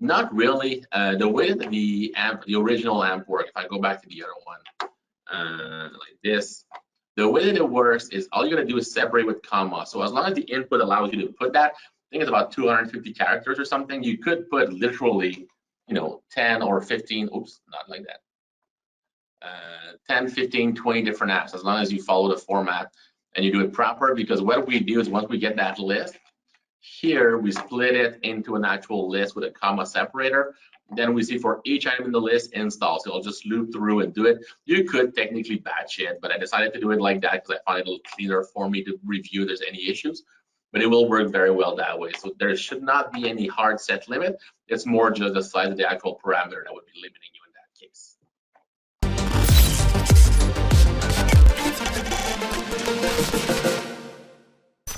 Not really. The way that the original AMP work, if I go back to the other one, like this, the way that it works is all you're gonna do is separate with comma. So as long as the input allows you to put that, I think it's about 250 characters or something, you could put literally, 10 or 15, oops, not like that. 10, 15, 20 different apps, as long as you follow the format and you do it proper, because what we do is once we get that list, here we split it into an actual list with a comma separator. Then we see for each item in the list install. So I'll just loop through and do it. You could technically batch it, but I decided to do it like that because I find it a little cleaner for me to review if there's any issues. But it will work very well that way. So there should not be any hard set limit. It's more just the size of the actual parameter that would be limiting you in that case.